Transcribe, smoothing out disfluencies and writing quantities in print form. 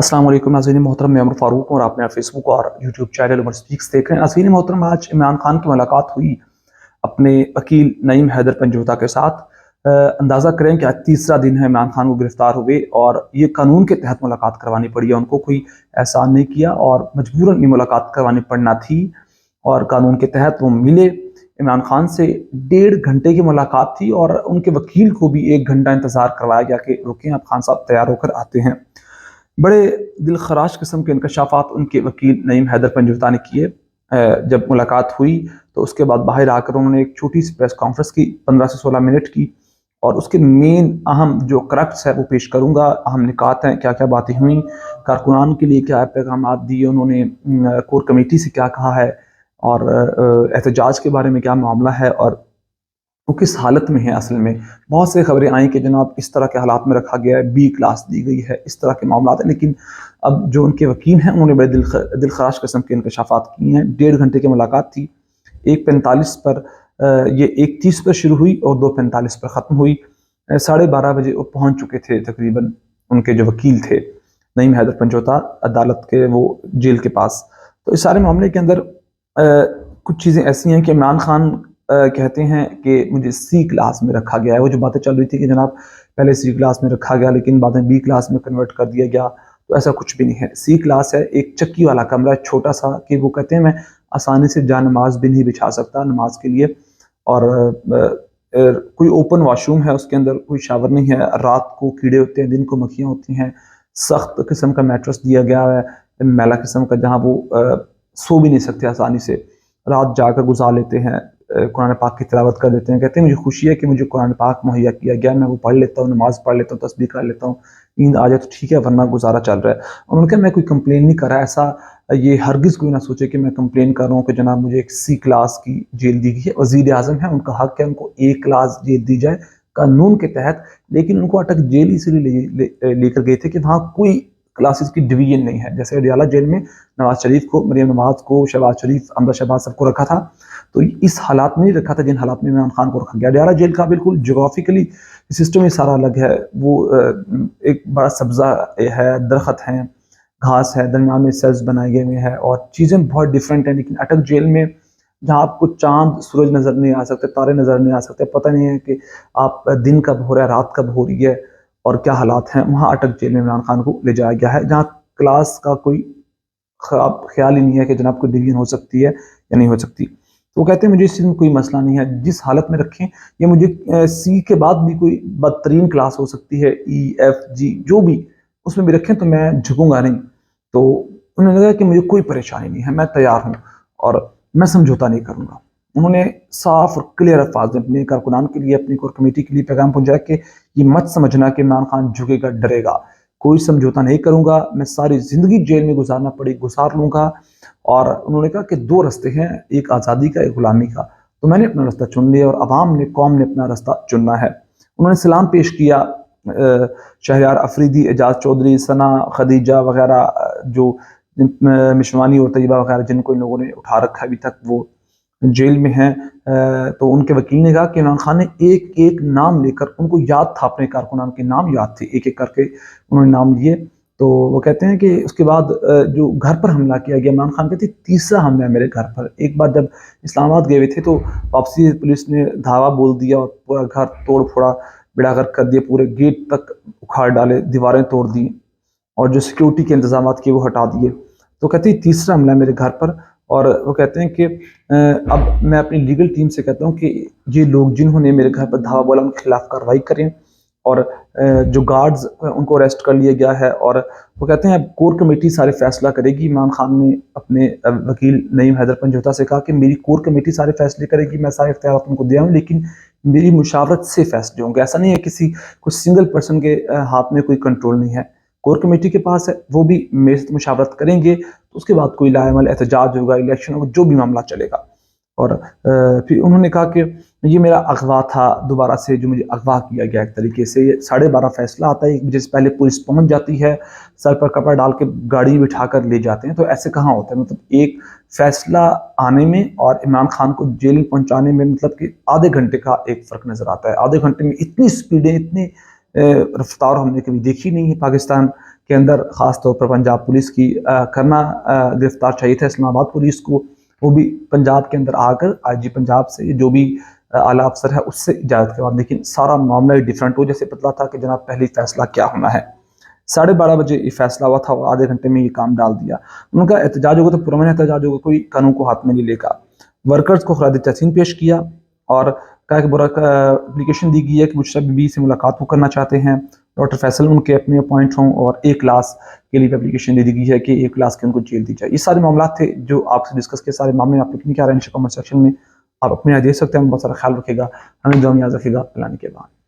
अस्सलाम वालेकुम नाज़रीन मोहतरम, मैं अमर फारूक और आपने फेसबुक और यूट्यूब चैनल उमर स्पीक्स देख रहे हैं। नाज़रीन मोहतरम, आज इमरान खान की मुलाकात हुई अपने वकील नईम हैदर पंजोता के साथ। अंदाज़ा करें कि आज तीसरा दिन है इमरान खान को गिरफ्तार हुए और ये कानून के तहत मुलाकात करवानी पड़ी है उनको, कोई एहसान नहीं किया और मजबूरन ये मुलाकात करवानी पड़ना थी और कानून के तहत वो मिले। इमरान खान से 1.5 घंटे की मुलाकात थी और उनके वकील को भी 1 घंटा इंतज़ार करवाया गया कि रुकें, आप खान साहब तैयार होकर आते हैं। बड़े दिल खराश किस्म के इंकशाफात उनके वकील नईम हैदर पंजोता ने किए। जब मुलाकात हुई तो उसके बाद बाहर आकर उन्होंने एक छोटी सी प्रेस कॉन्फ्रेंस की 15 से 16 मिनट की और उसके मेन अहम जो करक्ट्स है वो पेश करूंगा। अहम निकात हैं, क्या क्या बातें हुई, कारकुनान के लिए क्या पैगाम दिए उन्होंने, कोर कमेटी से क्या कहा है और एहतजाज के बारे में क्या मामला है और वो किस हालत में है। असल में बहुत से खबरें आई कि जनाब इस तरह के हालात में रखा गया है, बी क्लास दी गई है, इस तरह के मामला हैं। लेकिन अब जो उनके वकील हैं उन्होंने बड़े दिल खराश किस्म के इंकशाफात किए हैं। 1.5 घंटे की मुलाकात थी। 1:45 पर ये 1:30 पर शुरू हुई और 2:45 पर ख़त्म हुई। 12:30 बजे वो पहुंच चुके थे तकरीबन, उनके जो वकील थे नईम हैदर पंजोता, अदालत के वो जेल के पास। तो इस सारे मामले के अंदर कुछ चीज़ें ऐसी हैं कि इमरान खान कहते हैं कि मुझे सी क्लास में रखा गया है। वो जो बातें चल रही थी कि जनाब पहले सी क्लास में रखा गया लेकिन बाद में बी क्लास में कन्वर्ट कर दिया गया, तो ऐसा कुछ भी नहीं है। सी क्लास है, एक चक्की वाला कमरा छोटा सा, कि वो कहते हैं मैं आसानी से जा नमाज भी नहीं बिछा सकता नमाज के लिए, और कोई ओपन वॉशरूम है, उसके अंदर कोई शावर नहीं है। रात को कीड़े होते हैं, दिन को मक्खियाँ होती हैं। सख्त किस्म का मैट्रेस दिया गया है, मैला किस्म का, जहाँ वो सो भी नहीं सकते आसानी से, रात जाकर गुजार लेते हैं, कुरान पाक की तिलावत कर लेते हैं। कहते हैं मुझे खुशी है कि मुझे कुरान पाक मुहैया किया गया, मैं वो पढ़ लेता हूँ, नमाज पढ़ लेता हूँ, तस्बीह कर लेता हूँ, नींद आ जाए तो ठीक है वरना गुजारा चल रहा है। उन्होंने कहा मैं कोई कंप्लेन नहीं कर रहा, ऐसा ये हरगिज़ कोई ना सोचे कि मैं कंप्लेन कर रहा हूँ कि जनाब मुझे एक सी क्लास की जेल दी गई है। वज़ीर आज़म है, उनका हक है उनको ए क्लास जेल दी जाए कानून के तहत, लेकिन उनको अटक जेल इसलिए लेकर गए थे कि वहाँ कोई क्लासेस की डिवीजन नहीं है। जैसे अडियाला जेल में नवाज शरीफ को, मरियम नवाज को, शहबाज शरीफ, अमदा शहबाज सबको रखा था, तो इस हालात में नहीं रखा था जिन हालात में इमरान खान को रखा गया। अडियाला जेल का बिल्कुल जोग्राफिकली सिस्टम ही सारा अलग है। वो एक बड़ा सब्जा है, दरख्त हैं, घास है, दरमियान में सेल्स बनाए गए हुए हैं और चीज़ें बहुत डिफरेंट हैं। लेकिन अटक जेल में जहाँ आपको चांद सूरज नज़र नहीं आ सकते, तारे नज़र नहीं आ सकते, पता नहीं है कि आप दिन कब हो रहा है, रात कब हो रही है और क्या हालात हैं, वहाँ अटक जेल में इमरान खान को ले जाया गया है, जहाँ क्लास का कोई ख्याल ही नहीं है कि जनाब कोई डिवीजन हो सकती है या नहीं हो सकती। तो वो कहते हैं मुझे इस चीज़ में कोई मसला नहीं है, जिस हालत में रखें, ये मुझे सी के बाद भी कोई बदतरीन क्लास हो सकती है, ई एफ जी जो भी, उसमें भी रखें तो मैं झुकूंगा नहीं। तो उन्होंने कहा कि मुझे कोई परेशानी नहीं है, मैं तैयार हूँ और मैं समझौता नहीं करूँगा। उन्होंने साफ और क्लियर अल्फाज में अपने कारकुनान के लिए, अपनी कोर कमेटी के लिए पैगाम पहुंचाया कि ये मत समझना कि इमरान खान झुकेगा, डरेगा, कोई समझौता नहीं करूंगा, मैं सारी जिंदगी जेल में गुजारना पड़ी गुजार लूंगा। और उन्होंने कहा कि 2 रास्ते हैं, एक आज़ादी का, एक गुलामी का, तो मैंने अपना रास्ता चुन लिया और अवाम ने, कौम ने अपना रास्ता चुनना है। उन्होंने सलाम पेश किया शहरयार अफरीदी, एजाज चौधरी, सना, खदीजा वगैरह, जो मिशवानी और तैयबा वगैरह जिनको इन लोगों ने उठा रखा है अभी तक, वो जेल में हैं। तो उनके वकील ने कहा कि इमरान खान ने एक एक नाम लेकर, उनको याद था, अपने कारकुनान के नाम याद थे, एक एक करके उन्होंने नाम लिए। तो वो कहते हैं कि उसके बाद जो घर पर हमला किया गया, इमरान खान कहते तीसरा हमला है मेरे घर पर। एक बार जब इस्लामाबाद गए हुए थे तो वापसी पुलिस ने धावा बोल दिया और पूरा घर तोड़ फोड़ा बिड़ागर कर दिया, पूरे गेट तक उखाड़ डाले, दीवारें तोड़ दी और जो सिक्योरिटी के इंतजाम किए वो हटा दिए। तो कहते हैं तीसरा हमला है मेरे घर पर। और वो कहते हैं कि अब मैं अपनी लीगल टीम से कहता हूँ कि ये लोग जिन्होंने मेरे घर पर धावा बोला उनके खिलाफ कार्रवाई करें, और जो गार्ड्स उनको अरेस्ट कर लिया गया है। और वो कहते हैं अब कोर कमेटी सारे फैसला करेगी। इमरान खान ने अपने वकील नईम हैदर पंजोता से कहा कि मेरी कोर कमेटी सारे फैसले करेगी, मैं सारे इख्तियार उनको दिया हूँ, लेकिन मेरी मुशावरत से फैसले होंगे। ऐसा नहीं है किसी कुछ सिंगल पर्सन के हाथ में कोई कंट्रोल नहीं है, कोर कमेटी के पास है, वो भी मेरे से मुशावरत करेंगे, तो उसके बाद कोई लाएमल एहतजाज होगा, इलेक्शन होगा, जो भी मामला चलेगा। और फिर उन्होंने कहा कि ये मेरा अगवा था, दोबारा से जो मुझे अगवा किया गया, एक तरीके से 12:30 फैसला आता है, 1 बजे से पहले पुलिस पहुंच जाती है, सर पर कपड़ा डाल के गाड़ी में बिठा कर ले जाते हैं। तो ऐसे कहाँ होता है, मतलब एक फैसला आने में और इमरान खान को जेल पहुंचाने में मतलब कि आधे घंटे का एक फ़र्क नज़र आता है। आधे घंटे में इतनी स्पीडें, इतनी रफ्तार हमने कभी देखी नहीं है पाकिस्तान کے اندر خاص طور پر پنجاب پولیس کی گرفتار چاہیے تھا اسلام آباد پولیس کو، وہ بھی پنجاب کے اندر آ کر آئی جی پنجاب سے جو بھی اعلیٰ افسر ہے اس سے اجازت کے بعد، لیکن سارا معاملہ ڈیفرنٹ ہو، جیسے پتلا تھا کہ جناب پہلی فیصلہ کیا ہونا ہے، 12:30 بجے یہ فیصلہ ہوا تھا اور آدھے گھنٹے میں یہ کام ڈال دیا۔ ان کا احتجاج ہوگا تو پرامن احتجاج ہوگا، کوئی قانون کو ہاتھ میں نہیں لے گا۔ ورکرز کو خراج تحسین پیش کیا اور کہا کہ اپلیکیشن دی گئی ہے کہ مشرف بی بی سے ملاقات وہ کرنا چاہتے ہیں، ڈاکٹر فیصل ان کے اپنے اپوائنٹ ہوں، اور 1 کلاس کے لیے اپلیکیشن دے دی گئی ہے کہ 1 کلاس کے ان کو جیل دی جائے۔ یہ سارے معاملات تھے جو آپ سے ڈسکس کے، سارے معاملے آپ لکھنے کیا رہے ہیں کمنٹ سیکشن میں، آپ اپنے یاد دے سکتے ہیں۔ بہت سارا خیال رکھے گا، ہمیں دعا میں یاد رکھے گا۔ اللہ کے بعد